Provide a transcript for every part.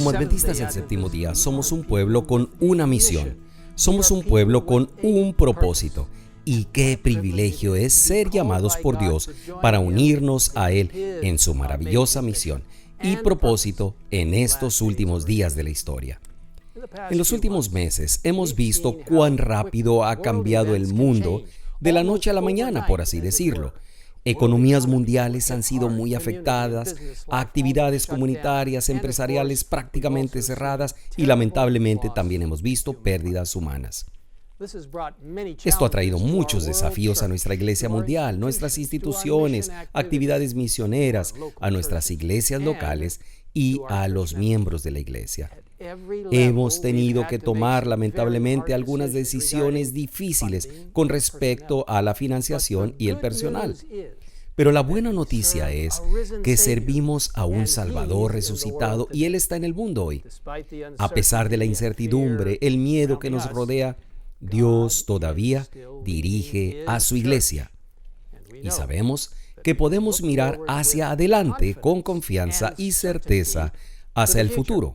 Como adventistas del séptimo día, somos un pueblo con una misión. Somos un pueblo con un propósito. Y qué privilegio es ser llamados por Dios para unirnos a Él en su maravillosa misión y propósito en estos últimos días de la historia. En los últimos meses hemos visto cuán rápido ha cambiado el mundo de la noche a la mañana, por así decirlo. Economías mundiales han sido muy afectadas, actividades comunitarias, empresariales prácticamente cerradas y lamentablemente también hemos visto pérdidas humanas. Esto ha traído muchos desafíos a nuestra iglesia mundial, nuestras instituciones, actividades misioneras, a nuestras iglesias locales y a los miembros de la iglesia. Hemos tenido que tomar lamentablemente algunas decisiones difíciles con respecto a la financiación y el personal. Pero la buena noticia es que servimos a un Salvador resucitado y Él está en el mundo hoy. A pesar de la incertidumbre, el miedo que nos rodea, Dios todavía dirige a su iglesia. Y sabemos que podemos mirar hacia adelante con confianza y certeza hacia el futuro.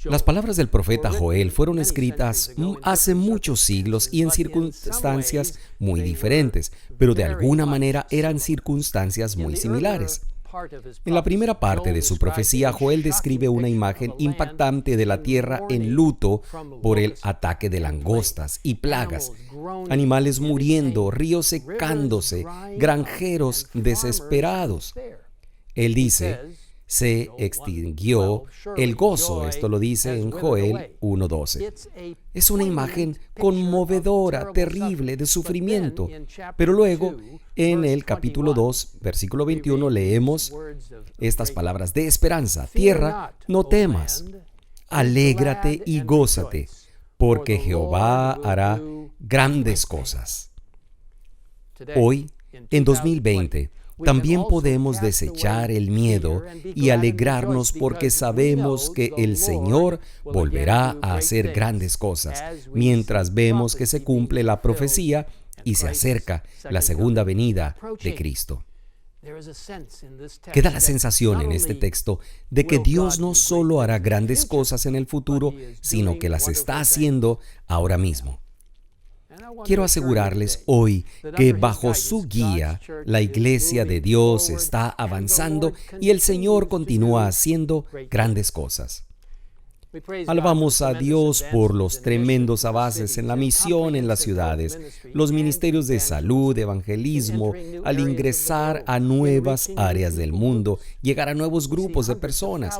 Las palabras del profeta Joel fueron escritas hace muchos siglos y en circunstancias muy diferentes, pero de alguna manera eran circunstancias muy similares. En la primera parte de su profecía, Joel describe una imagen impactante de la tierra en luto por el ataque de langostas y plagas, animales muriendo, ríos secándose, granjeros desesperados. Él dice: se extinguió el gozo. Esto lo dice en Joel 1:12. Es una imagen conmovedora, terrible, de sufrimiento. Pero luego, en el capítulo 2, versículo 21, leemos estas palabras de esperanza. Tierra, no temas, alégrate y gózate, porque Jehová hará grandes cosas. Hoy, en 2020, también podemos desechar el miedo y alegrarnos porque sabemos que el Señor volverá a hacer grandes cosas, mientras vemos que se cumple la profecía y se acerca la segunda venida de Cristo. Queda la sensación en este texto de que Dios no solo hará grandes cosas en el futuro, sino que las está haciendo ahora mismo. Quiero asegurarles hoy que bajo su guía, la iglesia de Dios está avanzando y el Señor continúa haciendo grandes cosas. Alabamos a Dios por los tremendos avances en la misión en las ciudades, los ministerios de salud, evangelismo, al ingresar a nuevas áreas del mundo, llegar a nuevos grupos de personas.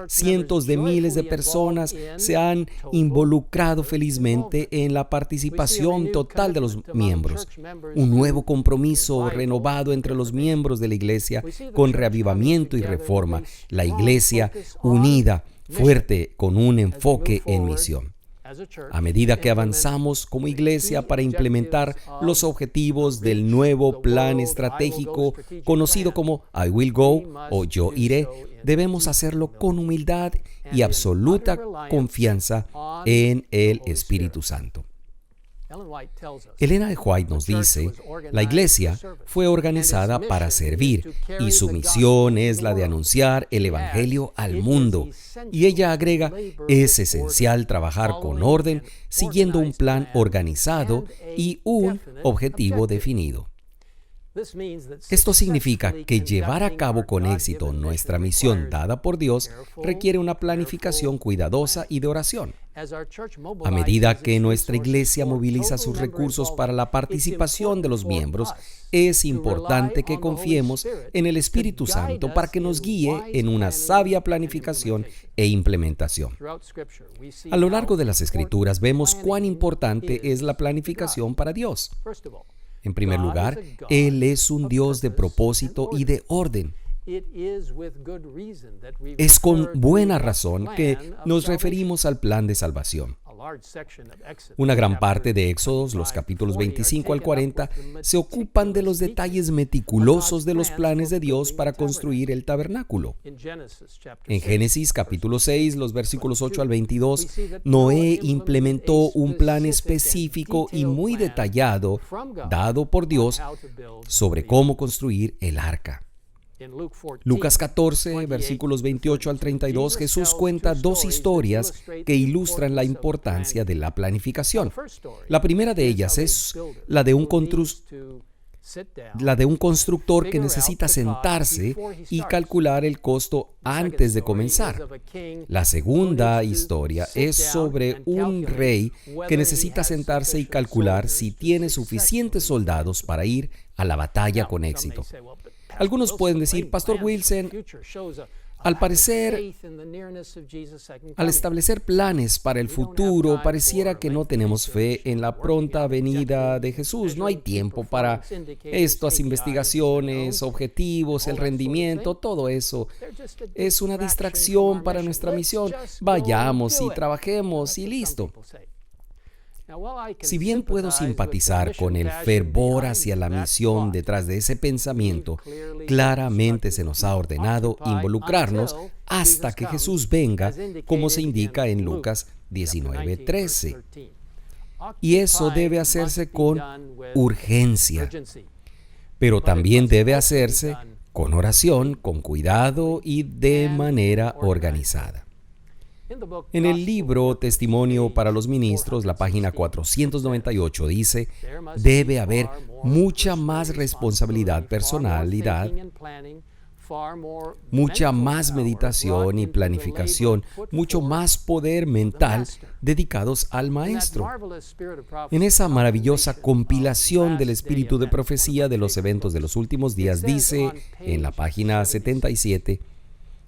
Cientos de miles de personas se han involucrado felizmente en la participación total de los miembros. Un nuevo compromiso renovado entre los miembros de la iglesia con reavivamiento y reforma. La iglesia unida, fuerte, con un enfoque en misión. A medida que avanzamos como iglesia para implementar los objetivos del nuevo plan estratégico conocido como I Will Go o Yo Iré, debemos hacerlo con humildad y absoluta confianza en el Espíritu Santo. Elena G. White nos dice: la iglesia fue organizada para servir y su misión es la de anunciar el evangelio al mundo. Y ella agrega: es esencial trabajar con orden, siguiendo un plan organizado y un objetivo definido. Esto significa que llevar a cabo con éxito nuestra misión dada por Dios requiere una planificación cuidadosa y de oración. A medida que nuestra iglesia moviliza sus recursos para la participación de los miembros, es importante que confiemos en el Espíritu Santo para que nos guíe en una sabia planificación e implementación. A lo largo de las Escrituras vemos cuán importante es la planificación para Dios. En primer lugar, Él es un Dios de propósito y de orden. Es con buena razón que nos referimos al plan de salvación. Una gran parte de Éxodos, los capítulos 25 al 40, se ocupan de los detalles meticulosos de los planes de Dios para construir el tabernáculo. En Génesis capítulo 6, los versículos 8 al 22, Noé implementó un plan específico y muy detallado dado por Dios sobre cómo construir el arca. Lucas 14, versículos 28 al 32, Jesús cuenta dos historias que ilustran la importancia de la planificación. La primera de ellas es la de un constructor que necesita sentarse y calcular el costo antes de comenzar. La segunda historia es sobre un rey que necesita sentarse y calcular si tiene suficientes soldados para ir a la batalla con éxito. Algunos pueden decir, Pastor Wilson, al parecer, al establecer planes para el futuro, pareciera que no tenemos fe en la pronta venida de Jesús. No hay tiempo para estas investigaciones, objetivos, el rendimiento, todo eso es una distracción para nuestra misión. Vayamos y trabajemos y listo. Si bien puedo simpatizar con el fervor hacia la misión detrás de ese pensamiento, claramente se nos ha ordenado involucrarnos hasta que Jesús venga, como se indica en Lucas 19:13. Y eso debe hacerse con urgencia, pero también debe hacerse con oración, con cuidado y de manera organizada. En el libro Testimonio para los Ministros, la página 498 dice, debe haber mucha más responsabilidad, personalidad, mucha más meditación y planificación, mucho más poder mental dedicados al Maestro. En esa maravillosa compilación del espíritu de profecía de los eventos de los últimos días, dice en la página 77,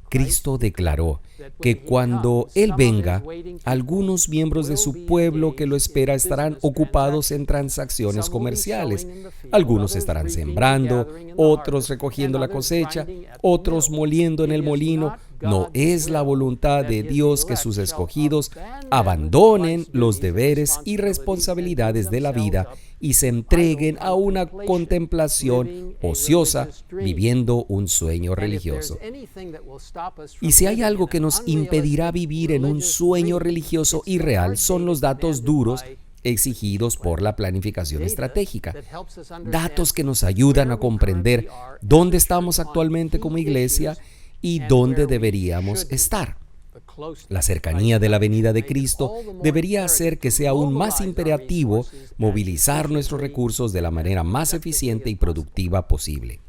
Cristo declaró que cuando Él venga, algunos miembros de su pueblo que lo espera estarán ocupados en transacciones comerciales. Algunos estarán sembrando, otros recogiendo la cosecha, otros moliendo en el molino. No es la voluntad de Dios que sus escogidos abandonen los deberes y responsabilidades de la vida y se entreguen a una contemplación ociosa, viviendo un sueño religioso. Y si hay algo que nos impedirá vivir en un sueño religioso irreal, son los datos duros exigidos por la planificación estratégica. Datos que nos ayudan a comprender dónde estamos actualmente como iglesia y dónde deberíamos estar. La cercanía de la venida de Cristo debería hacer que sea aún más imperativo movilizar nuestros recursos de la manera más eficiente y productiva posible.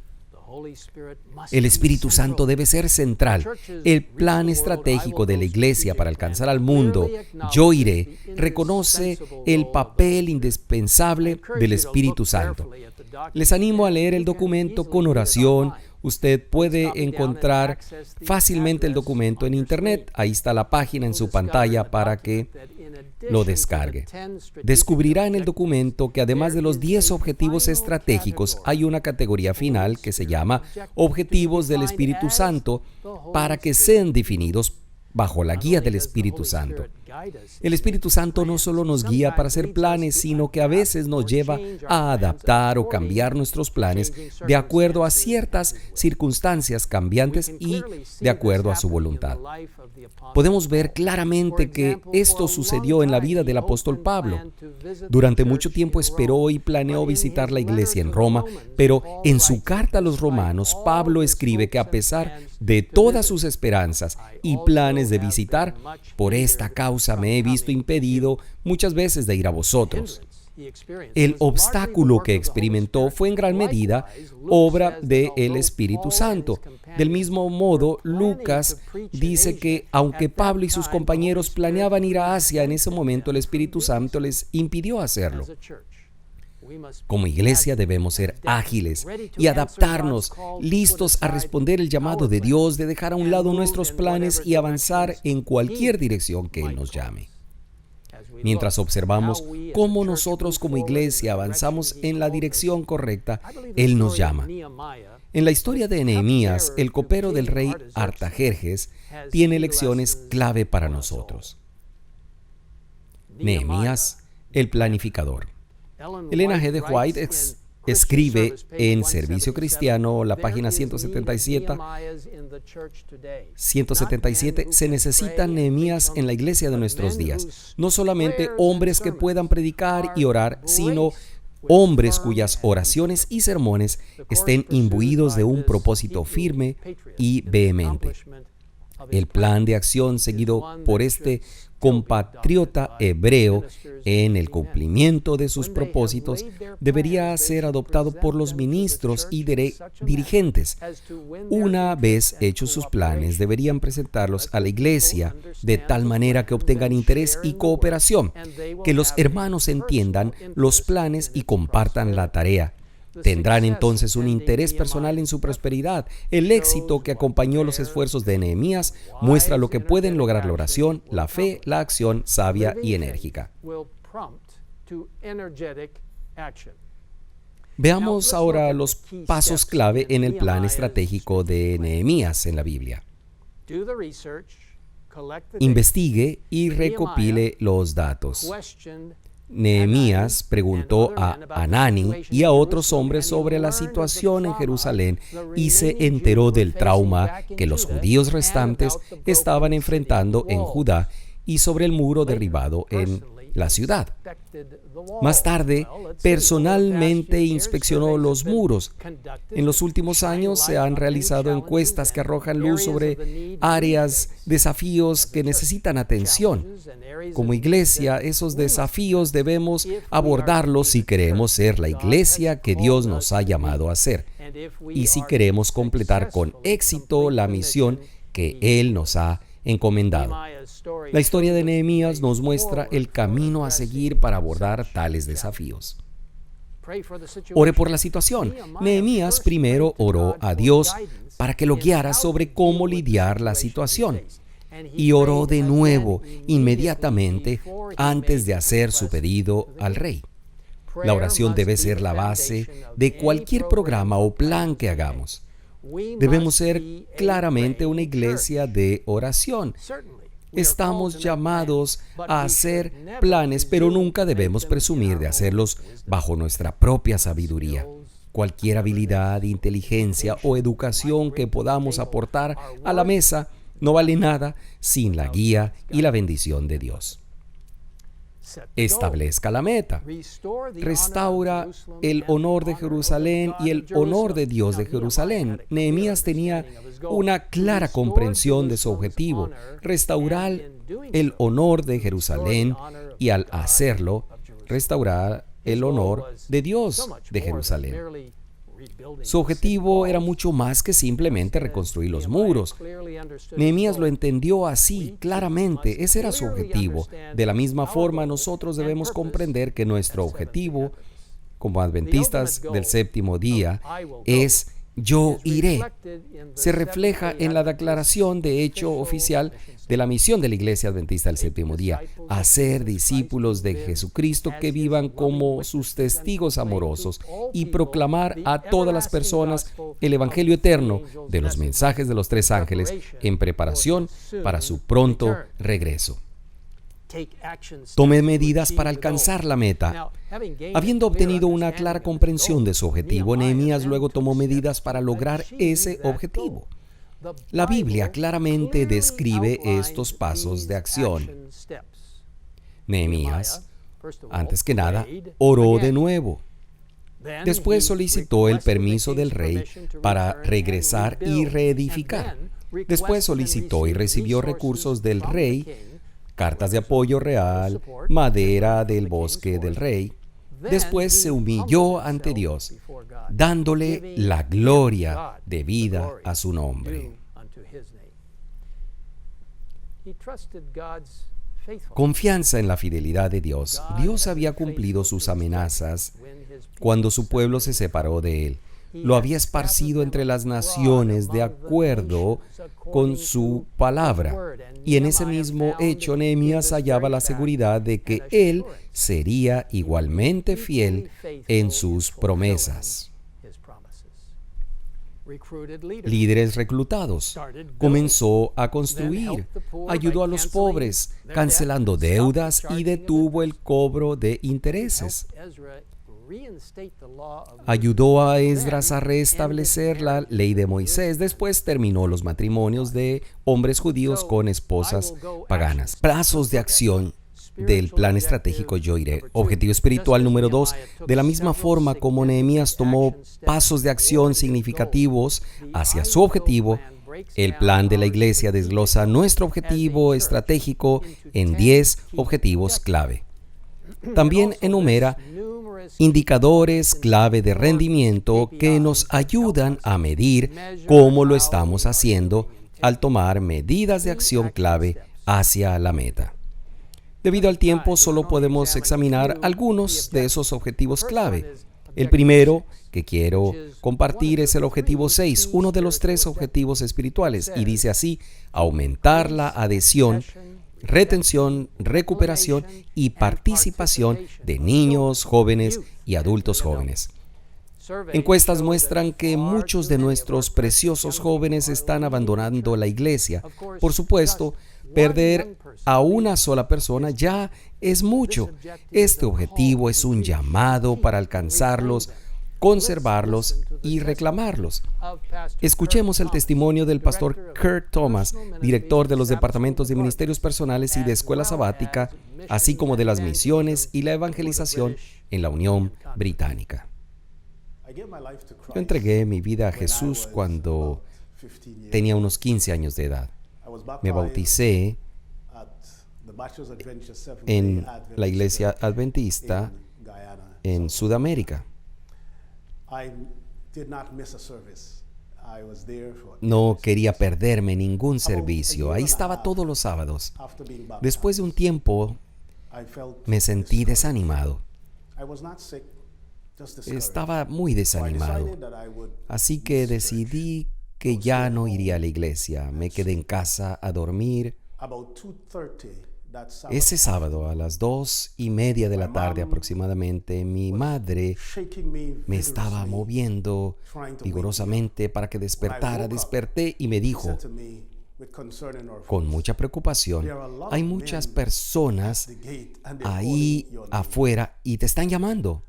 El Espíritu Santo debe ser central. El plan estratégico de la iglesia para alcanzar al mundo, yo iré, reconoce el papel indispensable del Espíritu Santo. Les animo a leer el documento con oración. Usted puede encontrar fácilmente el documento en Internet. Ahí está la página en su pantalla para que lo descargue. Descubrirá en el documento que además de los 10 objetivos estratégicos, hay una categoría final que se llama Objetivos del Espíritu Santo para que sean definidos bajo la guía del Espíritu Santo. El Espíritu Santo no solo nos guía para hacer planes, sino que a veces nos lleva a adaptar o cambiar nuestros planes de acuerdo a ciertas circunstancias cambiantes y de acuerdo a su voluntad. Podemos ver claramente que esto sucedió en la vida del apóstol Pablo. Durante mucho tiempo esperó y planeó visitar la iglesia en Roma, pero en su carta a los romanos, Pablo escribe que a pesar de todas sus esperanzas y planes de visitar, por esta causa me he visto impedido muchas veces de ir a vosotros. El obstáculo que experimentó fue en gran medida obra del Espíritu Santo. Del mismo modo, Lucas dice que aunque Pablo y sus compañeros planeaban ir a Asia, en ese momento el Espíritu Santo les impidió hacerlo. Como iglesia debemos ser ágiles y adaptarnos, listos a responder el llamado de Dios, de dejar a un lado nuestros planes y avanzar en cualquier dirección que Él nos llame. Mientras observamos cómo nosotros como iglesia avanzamos en la dirección correcta, Él nos llama. En la historia de Nehemías, el copero del rey Artajerjes tiene lecciones clave para nosotros. Nehemías, el planificador. Elena G. de White escribe en Servicio Cristiano, la página 177, se necesitan Nehemías en la iglesia de nuestros días. No solamente hombres que puedan predicar y orar, sino hombres cuyas oraciones y sermones estén imbuidos de un propósito firme y vehemente. El plan de acción seguido por este compatriota hebreo en el cumplimiento de sus propósitos debería ser adoptado por los ministros y dirigentes. Una vez hechos sus planes, deberían presentarlos a la iglesia de tal manera que obtengan interés y cooperación, que los hermanos entiendan los planes y compartan la tarea. Tendrán entonces un interés personal en su prosperidad. El éxito que acompañó los esfuerzos de Nehemías muestra lo que pueden lograr la oración, la fe, la acción sabia y enérgica. Veamos ahora los pasos clave en el plan estratégico de Nehemías en la Biblia. Investigue y recopile los datos. Nehemías preguntó a Hanani y a otros hombres sobre la situación en Jerusalén y se enteró del trauma que los judíos restantes estaban enfrentando en Judá y sobre el muro derribado en la ciudad. Más tarde, personalmente inspeccionó los muros. En los últimos años se han realizado encuestas que arrojan luz sobre áreas, desafíos que necesitan atención. Como iglesia, esos desafíos debemos abordarlos si queremos ser la iglesia que Dios nos ha llamado a ser y si queremos completar con éxito la misión que Él nos ha encomendado. La historia de Nehemías nos muestra el camino a seguir para abordar tales desafíos. Ore por la situación. Nehemías primero oró a Dios para que lo guiara sobre cómo lidiar la situación. Y oró de nuevo inmediatamente antes de hacer su pedido al rey. La oración debe ser la base de cualquier programa o plan que hagamos. Debemos ser claramente una iglesia de oración. Estamos llamados a hacer planes, pero nunca debemos presumir de hacerlos bajo nuestra propia sabiduría. Cualquier habilidad, inteligencia o educación que podamos aportar a la mesa no vale nada sin la guía y la bendición de Dios. Establezca la meta. Restaura el honor de Jerusalén y el honor de Dios de Jerusalén. Nehemías tenía una clara comprensión de su objetivo: restaurar el honor de Jerusalén y, al hacerlo, restaurar el honor de Dios de Jerusalén. Su objetivo era mucho más que simplemente reconstruir los muros. Nehemías lo entendió así, claramente. Ese era su objetivo. De la misma forma, nosotros debemos comprender que nuestro objetivo, como adventistas del séptimo día, es yo iré. Se refleja en la declaración de hecho oficial de la misión de la Iglesia Adventista del Séptimo Día: hacer discípulos de Jesucristo que vivan como sus testigos amorosos y proclamar a todas las personas el Evangelio eterno de los mensajes de los tres ángeles en preparación para su pronto regreso. Tome medidas para alcanzar la meta. Habiendo obtenido una clara comprensión de su objetivo, Nehemías luego tomó medidas para lograr ese objetivo. La Biblia claramente describe estos pasos de acción. Nehemías, antes que nada, oró de nuevo. Después solicitó el permiso del rey para regresar y reedificar. Después solicitó y recibió recursos del rey, cartas de apoyo real, madera del bosque del rey. Después se humilló ante Dios, dándole la gloria debida a su nombre. Confianza en la fidelidad de Dios. Dios había cumplido sus amenazas cuando su pueblo se separó de él. Lo había esparcido entre las naciones de acuerdo con su palabra. Y en ese mismo hecho, Nehemías hallaba la seguridad de que él sería igualmente fiel en sus promesas. Líderes reclutados. Comenzó a construir, ayudó a los pobres, cancelando deudas y detuvo el cobro de intereses. Ayudó a Esdras a restablecer la ley de Moisés. Después terminó los matrimonios de hombres judíos con esposas paganas. Plazos de acción. del plan estratégico Yo Iré. Objetivo espiritual número 2. De la misma forma como Nehemías tomó pasos de acción significativos hacia su objetivo, el plan de la iglesia desglosa nuestro objetivo estratégico en 10 objetivos clave. También enumera indicadores clave de rendimiento que nos ayudan a medir cómo lo estamos haciendo al tomar medidas de acción clave hacia la meta. Debido al tiempo, solo podemos examinar algunos de esos objetivos clave. El primero que quiero compartir es el objetivo 6, uno de los 3 objetivos espirituales, y dice así: aumentar la adhesión, retención, recuperación y participación de niños, jóvenes y adultos jóvenes. Encuestas muestran que muchos de nuestros preciosos jóvenes están abandonando la iglesia. Por supuesto, perder a una sola persona ya es mucho. Este objetivo es un llamado para alcanzarlos, conservarlos y reclamarlos. Escuchemos el testimonio del pastor Kurt Thomas, director de los departamentos de ministerios personales y de escuela sabática, así como de las misiones y la evangelización en la Unión Británica. Yo entregué mi vida a Jesús cuando tenía unos 15 años de edad. Me bauticé en la iglesia adventista en Sudamérica. No quería perderme ningún servicio. Ahí estaba todos los sábados. Después de un tiempo, me sentí desanimado. Estaba muy desanimado. Así que decidí que ya no iría a la iglesia. Me quedé en casa a dormir. Ese sábado, a las 2:30 de la tarde aproximadamente, mi madre me estaba moviendo vigorosamente para que despertara. Desperté y me dijo, con mucha preocupación: hay muchas personas ahí afuera y te están llamando.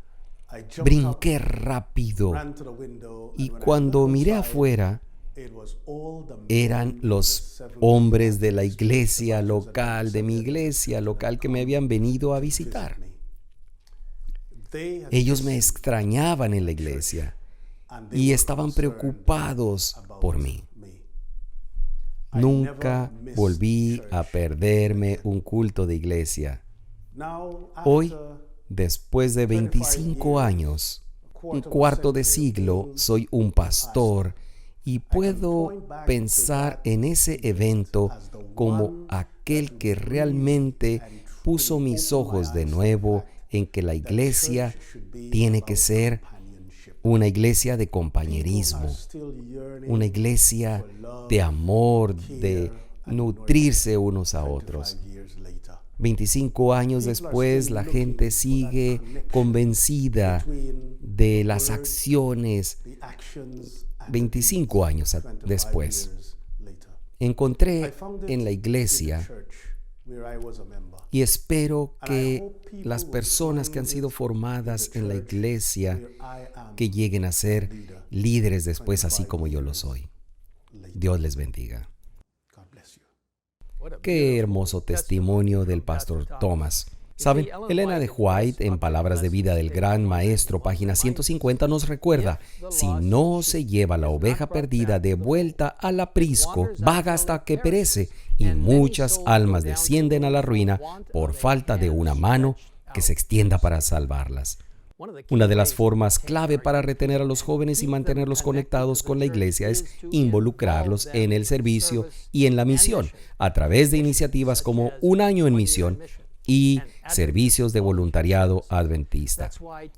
Brinqué rápido y cuando miré afuera, eran los hombres de la iglesia local, de mi iglesia local, que me habían venido a visitar. Ellos me extrañaban en la iglesia y estaban preocupados por mí. Nunca volví a perderme un culto de iglesia. Hoy, después de 25 años, un cuarto de siglo, soy un pastor y puedo pensar en ese evento como aquel que realmente puso mis ojos de nuevo en que la iglesia tiene que ser una iglesia de compañerismo, una iglesia de amor, de nutrirse unos a otros. 25 años después, la gente sigue convencida de las acciones. 25 años después, encontré en la iglesia, y espero que las personas que han sido formadas en la iglesia, que lleguen a ser líderes después, así como yo lo soy. Dios les bendiga. Qué hermoso testimonio del pastor Thomas. Saben, Elena de White, en Palabras de Vida del Gran Maestro, página 150, nos recuerda: si no se lleva la oveja perdida de vuelta al aprisco, vaga hasta que perece, y muchas almas descienden a la ruina por falta de una mano que se extienda para salvarlas. Una de las formas clave para retener a los jóvenes y mantenerlos conectados con la iglesia es involucrarlos en el servicio y en la misión, a través de iniciativas como Un Año en Misión y servicios de voluntariado adventista.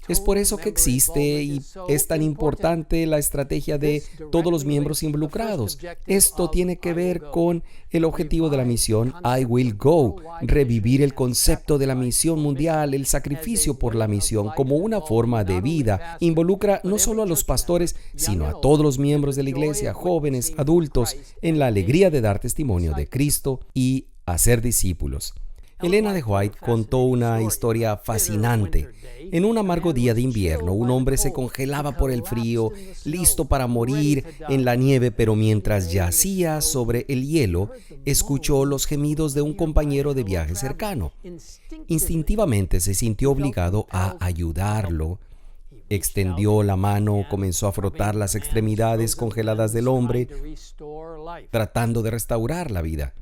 Es por eso que existe y es tan importante la estrategia de todos los miembros involucrados. Esto tiene que ver con el objetivo de la misión I Will Go, revivir el concepto de la misión mundial, el sacrificio por la misión como una forma de vida. Involucra no solo a los pastores, sino a todos los miembros de la iglesia, jóvenes, adultos, en la alegría de dar testimonio de Cristo y hacer discípulos. Elena de White contó una historia fascinante. En un amargo día de invierno, un hombre se congelaba por el frío, listo para morir en la nieve, pero mientras yacía sobre el hielo, escuchó los gemidos de un compañero de viaje cercano. Instintivamente se sintió obligado a ayudarlo. Extendió la mano, comenzó a frotar las extremidades congeladas del hombre, tratando de restaurar la vida.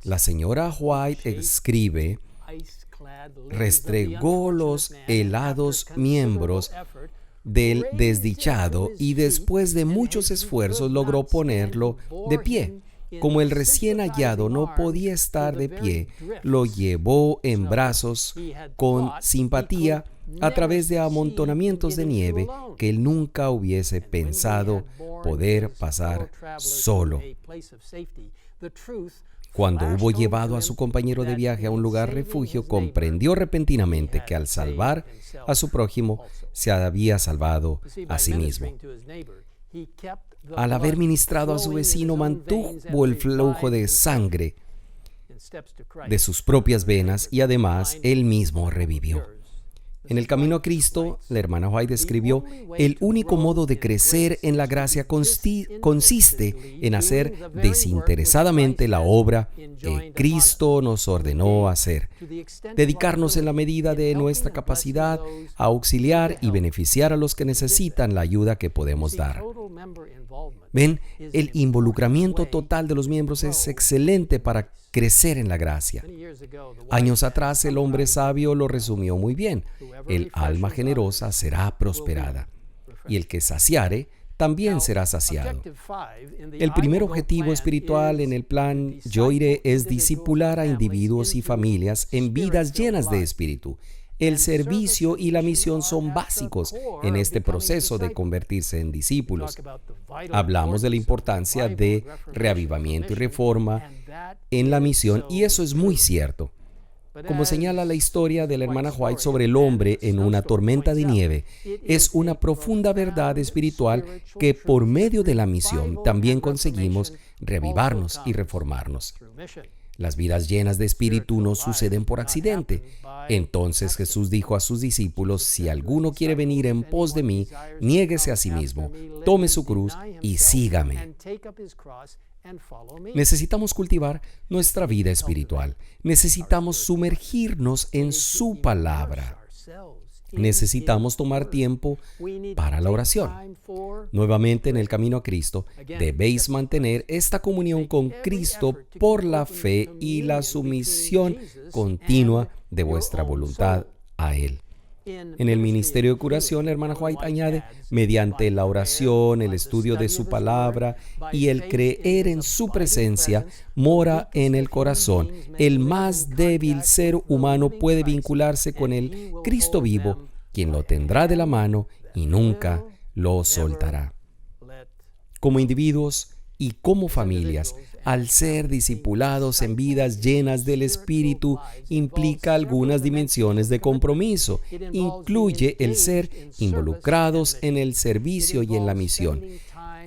La señora White escribe: restregó los helados miembros del desdichado y después de muchos esfuerzos logró ponerlo de pie. Como el recién hallado no podía estar de pie, lo llevó en brazos con simpatía a través de amontonamientos de nieve que él nunca hubiese pensado poder pasar solo. Cuando hubo llevado a su compañero de viaje a un lugar refugio, comprendió repentinamente que al salvar a su prójimo, se había salvado a sí mismo. Al haber ministrado a su vecino, mantuvo el flujo de sangre de sus propias venas y además él mismo revivió. En el camino a Cristo, la hermana White escribió: el único modo de crecer en la gracia consiste en hacer desinteresadamente la obra que Cristo nos ordenó hacer, dedicarnos en la medida de nuestra capacidad a auxiliar y beneficiar a los que necesitan la ayuda que podemos dar. Ven, el involucramiento total de los miembros es excelente para crecer en la gracia. Años atrás, el hombre sabio lo resumió muy bien: el alma generosa será prosperada, y el que saciare también será saciado. El primer objetivo espiritual en el plan Yo Iré es discipular a individuos y familias en vidas llenas de espíritu. El servicio y la misión son básicos en este proceso de convertirse en discípulos. Hablamos de la importancia de reavivamiento y reforma en la misión, y eso es muy cierto. Como señala la historia de la hermana White sobre el hombre en una tormenta de nieve, es una profunda verdad espiritual que por medio de la misión también conseguimos reavivarnos y reformarnos. Las vidas llenas de espíritu no suceden por accidente. Entonces Jesús dijo a sus discípulos: si alguno quiere venir en pos de mí, niéguese a sí mismo, tome su cruz y sígame. Necesitamos cultivar nuestra vida espiritual. Necesitamos sumergirnos en su palabra. Necesitamos tomar tiempo para la oración. Nuevamente, en el camino a Cristo, debéis mantener esta comunión con Cristo por la fe y la sumisión continua de vuestra voluntad a Él. En el ministerio de curación, la hermana White añade: mediante la oración, el estudio de su palabra y el creer en su presencia, mora en el corazón. El más débil ser humano puede vincularse con el Cristo vivo, quien lo tendrá de la mano y nunca lo soltará. Como individuos y como familias, al ser discipulados en vidas llenas del Espíritu, implica algunas dimensiones de compromiso. Incluye el ser involucrados en el servicio y en la misión.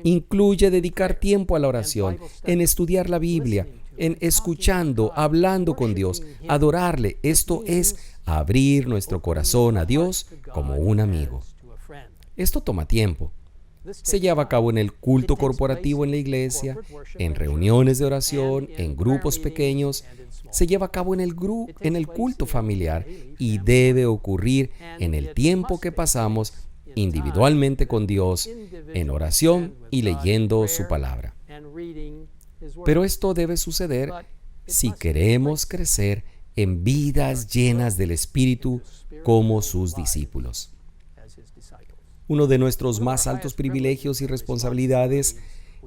Incluye dedicar tiempo a la oración, en estudiar la Biblia, en escuchando, hablando con Dios, adorarle. Esto es abrir nuestro corazón a Dios como un amigo. Esto toma tiempo. Se lleva a cabo en el culto corporativo en la iglesia, en reuniones de oración, en grupos pequeños. Se lleva a cabo en el culto familiar y debe ocurrir en el tiempo que pasamos individualmente con Dios, en oración y leyendo su palabra. Pero esto debe suceder si queremos crecer en vidas llenas del Espíritu como sus discípulos. Uno de nuestros más altos privilegios y responsabilidades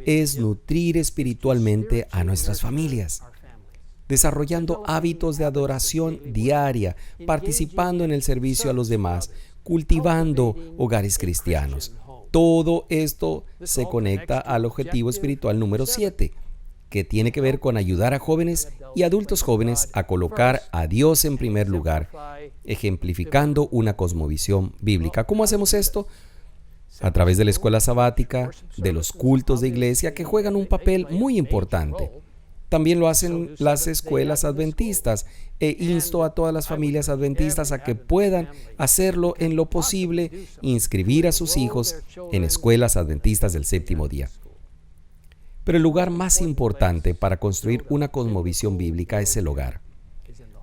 es nutrir espiritualmente a nuestras familias, desarrollando hábitos de adoración diaria, participando en el servicio a los demás, cultivando hogares cristianos. Todo esto se conecta al objetivo espiritual número 7, que tiene que ver con ayudar a jóvenes y adultos jóvenes a colocar a Dios en primer lugar, ejemplificando una cosmovisión bíblica. ¿Cómo hacemos esto? A través de la escuela sabática, de los cultos de iglesia, que juegan un papel muy importante. También lo hacen las escuelas adventistas e insto a todas las familias adventistas a que puedan hacerlo en lo posible, inscribir a sus hijos en escuelas adventistas del séptimo día. Pero el lugar más importante para construir una cosmovisión bíblica es el hogar,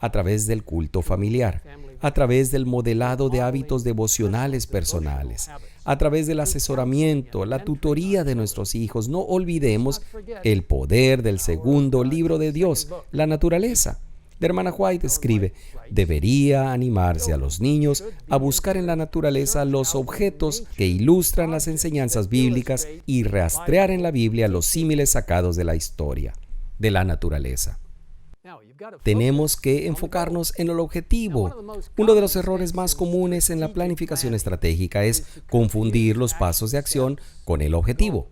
a través del culto familiar, a través del modelado de hábitos devocionales personales, a través del asesoramiento, la tutoría de nuestros hijos. No olvidemos el poder del segundo libro de Dios, la naturaleza. La hermana White escribe: debería animarse a los niños a buscar en la naturaleza los objetos que ilustran las enseñanzas bíblicas y rastrear en la Biblia los símiles sacados de la historia, de la naturaleza. Tenemos que enfocarnos en el objetivo. Uno de los errores más comunes en la planificación estratégica es confundir los pasos de acción con el objetivo.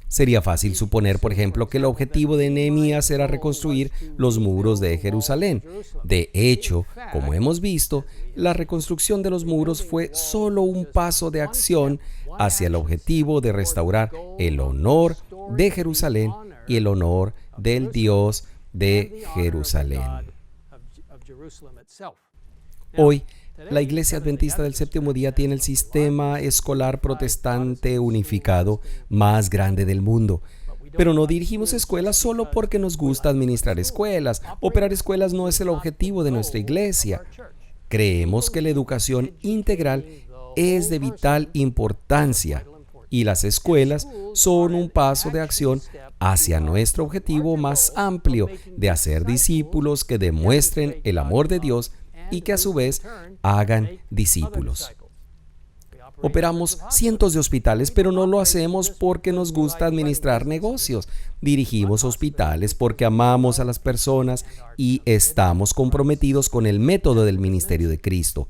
Sería fácil suponer, por ejemplo, que el objetivo de Nehemías era reconstruir los muros de Jerusalén. De hecho, como hemos visto, la reconstrucción de los muros fue solo un paso de acción hacia el objetivo de restaurar el honor de Jerusalén y el honor del Dios de Jerusalén. Hoy, la Iglesia Adventista del Séptimo Día tiene el sistema escolar protestante unificado más grande del mundo. Pero no dirigimos escuelas solo porque nos gusta administrar escuelas. Operar escuelas no es el objetivo de nuestra iglesia. Creemos que la educación integral es de vital importancia y las escuelas son un paso de acción hacia nuestro objetivo más amplio de hacer discípulos que demuestren el amor de Dios y que a su vez hagan discípulos. Operamos cientos de hospitales, pero no lo hacemos porque nos gusta administrar negocios. Dirigimos hospitales porque amamos a las personas y estamos comprometidos con el método del ministerio de Cristo.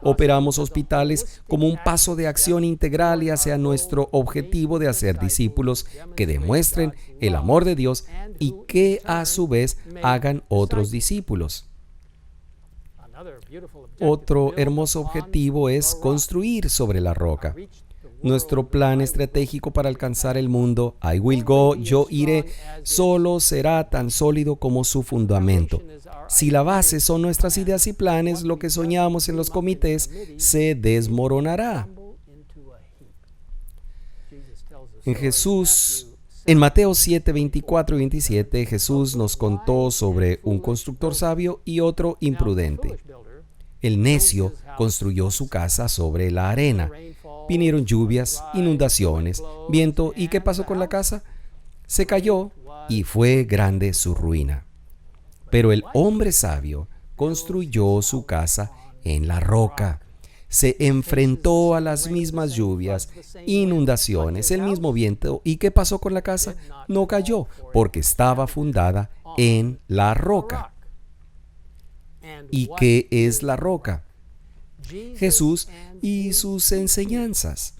Operamos hospitales como un paso de acción integral y hacia nuestro objetivo de hacer discípulos que demuestren el amor de Dios y que a su vez hagan otros discípulos. Otro hermoso objetivo es construir sobre la roca. Nuestro plan estratégico para alcanzar el mundo, I will go, yo iré, solo será tan sólido como su fundamento. Si la base son nuestras ideas y planes, lo que soñamos en los comités se desmoronará. En Mateo 7, 24 y 27, Jesús nos contó sobre un constructor sabio y otro imprudente. El necio construyó su casa sobre la arena. Vinieron lluvias, inundaciones, viento, ¿y qué pasó con la casa? Se cayó y fue grande su ruina. Pero el hombre sabio construyó su casa en la roca. Se enfrentó a las mismas lluvias, inundaciones, el mismo viento, ¿y qué pasó con la casa? No cayó, porque estaba fundada en la roca. ¿Y qué es la roca? Jesús y sus enseñanzas.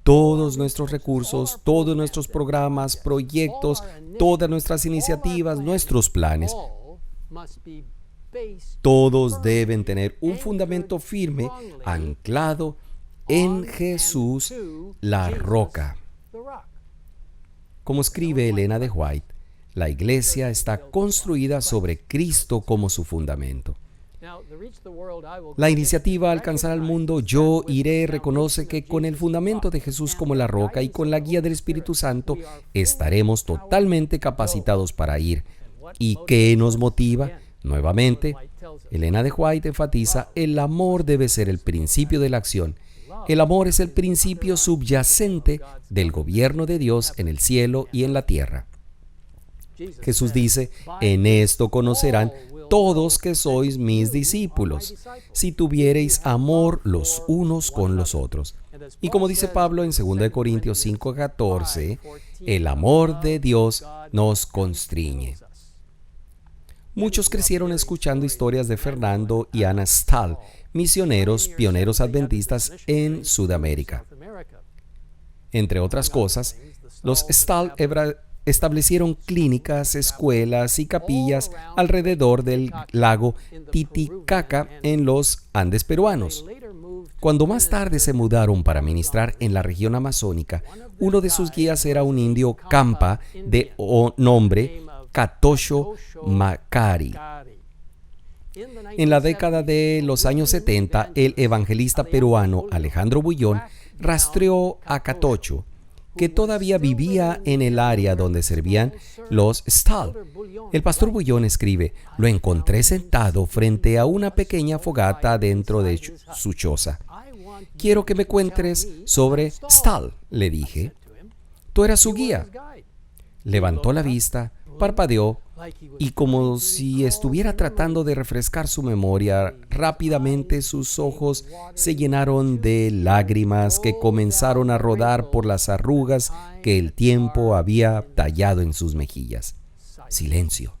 Todos nuestros recursos, todos nuestros programas, proyectos, todas nuestras iniciativas, nuestros planes, todos deben tener un fundamento firme, anclado en Jesús, la roca. Como escribe Elena de White, la iglesia está construida sobre Cristo como su fundamento. La iniciativa Alcanzar al Mundo, Yo Iré, reconoce que con el fundamento de Jesús como la roca y con la guía del Espíritu Santo estaremos totalmente capacitados para ir. ¿Y qué nos motiva? Nuevamente, Elena de White enfatiza: el amor debe ser el principio de la acción. El amor es el principio subyacente del gobierno de Dios en el cielo y en la tierra. Jesús dice: en esto conocerán todos que sois mis discípulos, si tuviereis amor los unos con los otros. Y como dice Pablo en 2 Corintios 5:14, el amor de Dios nos constriñe. Muchos crecieron escuchando historias de Fernando y Ana Stahl, misioneros pioneros adventistas en Sudamérica. Entre otras cosas, los Stahl establecieron clínicas, escuelas y capillas alrededor del lago Titicaca en los Andes peruanos. Cuando más tarde se mudaron para ministrar en la región amazónica, uno de sus guías era un indio Campa de nombre Katosho Makari. En la década de los años 70, el evangelista peruano Alejandro Bullón rastreó a Katosho, que todavía vivía en el área donde servían los Stahl. El pastor Bullón escribe: lo encontré sentado frente a una pequeña fogata dentro de su choza. Quiero que me cuentes sobre Stahl, le dije. Tú eras su guía. Levantó la vista, parpadeó y, como si estuviera tratando de refrescar su memoria, rápidamente sus ojos se llenaron de lágrimas que comenzaron a rodar por las arrugas que el tiempo había tallado en sus mejillas. Silencio.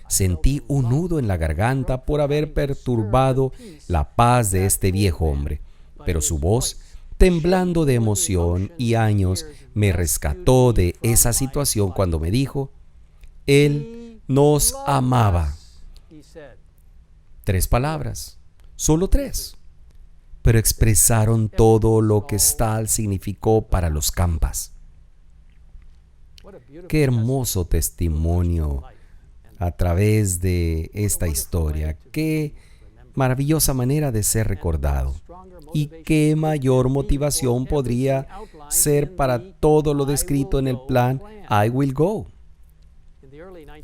Sentí un nudo en la garganta por haber perturbado la paz de este viejo hombre, pero su voz, temblando de emoción y años, me rescató de esa situación cuando me dijo: Él nos amaba. 3 palabras, solo 3, pero expresaron todo lo que Stahl significó para los Campas. Qué hermoso testimonio a través de esta historia. Qué maravillosa manera de ser recordado. Y qué mayor motivación podría ser para todo lo descrito en el plan I Will Go.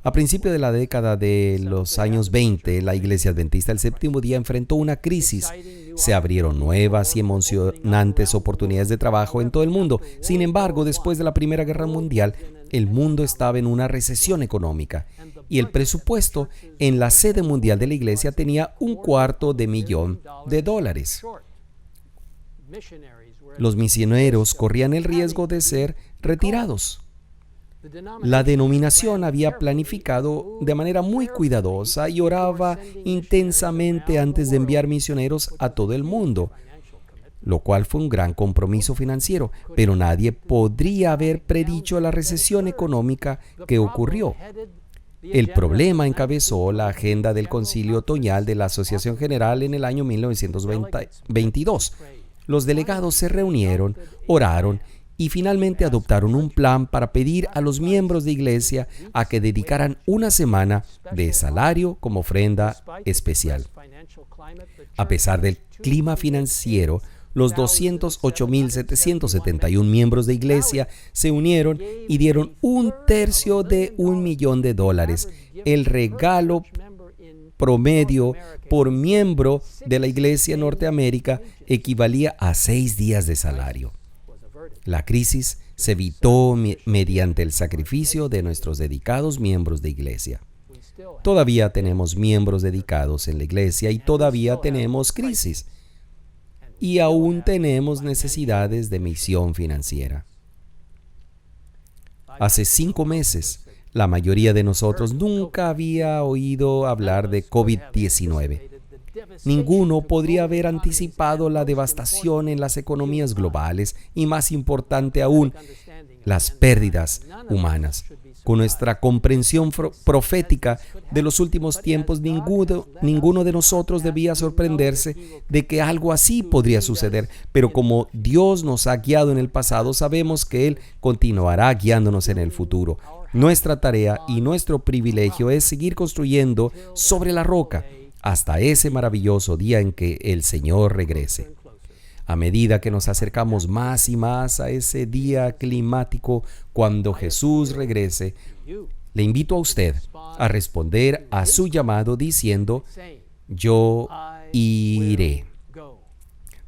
A principios de la década de los años 20, la Iglesia Adventista del Séptimo Día enfrentó una crisis. Se abrieron nuevas y emocionantes oportunidades de trabajo en todo el mundo. Sin embargo, después de la Primera Guerra Mundial, el mundo estaba en una recesión económica y el presupuesto en la sede mundial de la Iglesia tenía $250,000. Los misioneros corrían el riesgo de ser retirados. La denominación había planificado de manera muy cuidadosa y oraba intensamente antes de enviar misioneros a todo el mundo, lo cual fue un gran compromiso financiero, pero nadie podría haber predicho la recesión económica que ocurrió. El problema encabezó la agenda del Concilio Otoñal de la Asociación General en el año 1922. Los delegados se reunieron, oraron y finalmente adoptaron un plan para pedir a los miembros de iglesia a que dedicaran una semana de salario como ofrenda especial. A pesar del clima financiero, los 208,771 miembros de iglesia se unieron y dieron $1/3 de $1,000,000. El regalo promedio por miembro de la iglesia en Norteamérica equivalía a 6 días de salario. La crisis se evitó mediante el sacrificio de nuestros dedicados miembros de iglesia. Todavía tenemos miembros dedicados en la iglesia y todavía tenemos crisis. Y aún tenemos necesidades de misión financiera. Hace 5 meses, la mayoría de nosotros nunca había oído hablar de COVID-19. Ninguno podría haber anticipado la devastación en las economías globales y, más importante aún, las pérdidas humanas. Con nuestra comprensión profética de los últimos tiempos, ninguno de nosotros debía sorprenderse de que algo así podría suceder, pero como Dios nos ha guiado en el pasado, sabemos que Él continuará guiándonos en el futuro. Nuestra tarea y nuestro privilegio es seguir construyendo sobre la roca hasta ese maravilloso día en que el Señor regrese. A medida que nos acercamos más y más a ese día climático cuando Jesús regrese, le invito a usted a responder a su llamado diciendo: yo iré.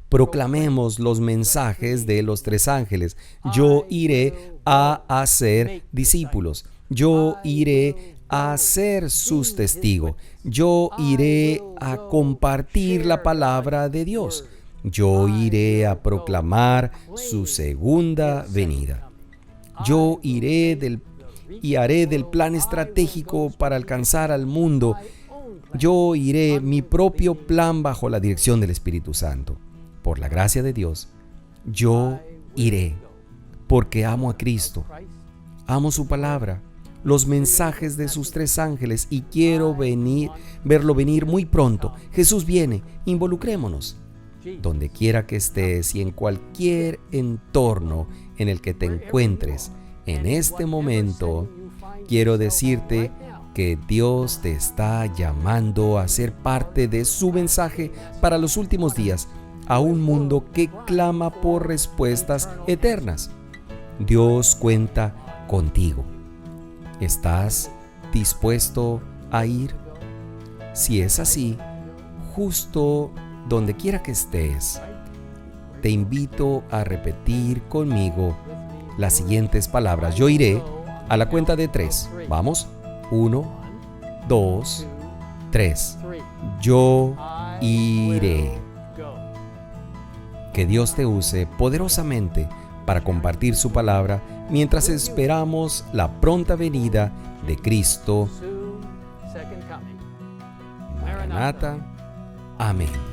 Proclamemos los mensajes de los 3 ángeles. Yo iré a hacer discípulos. Yo iré a ser sus testigos. Yo iré a compartir la palabra de Dios. Yo iré a proclamar su segunda venida. Yo iré y haré del plan estratégico para alcanzar al mundo. Yo iré mi propio plan bajo la dirección del Espíritu Santo. Por la gracia de Dios, yo iré, porque amo a Cristo, amo su palabra, los mensajes de sus 3 ángeles y quiero verlo venir muy pronto. Jesús viene, involucrémonos. Donde quiera que estés y en cualquier entorno en el que te encuentres, En este momento, quiero decirte que Dios te está llamando a ser parte de su mensaje para los últimos días, a un mundo que clama por respuestas eternas. Dios cuenta contigo. ¿Estás dispuesto a ir? Si es así, justo donde quiera que estés, te invito a repetir conmigo las siguientes palabras. Yo iré a la cuenta de 3. Vamos. 1, 2, 3. Yo iré. Que Dios te use poderosamente para compartir su palabra mientras esperamos la pronta venida de Cristo. Maranatha. Amén.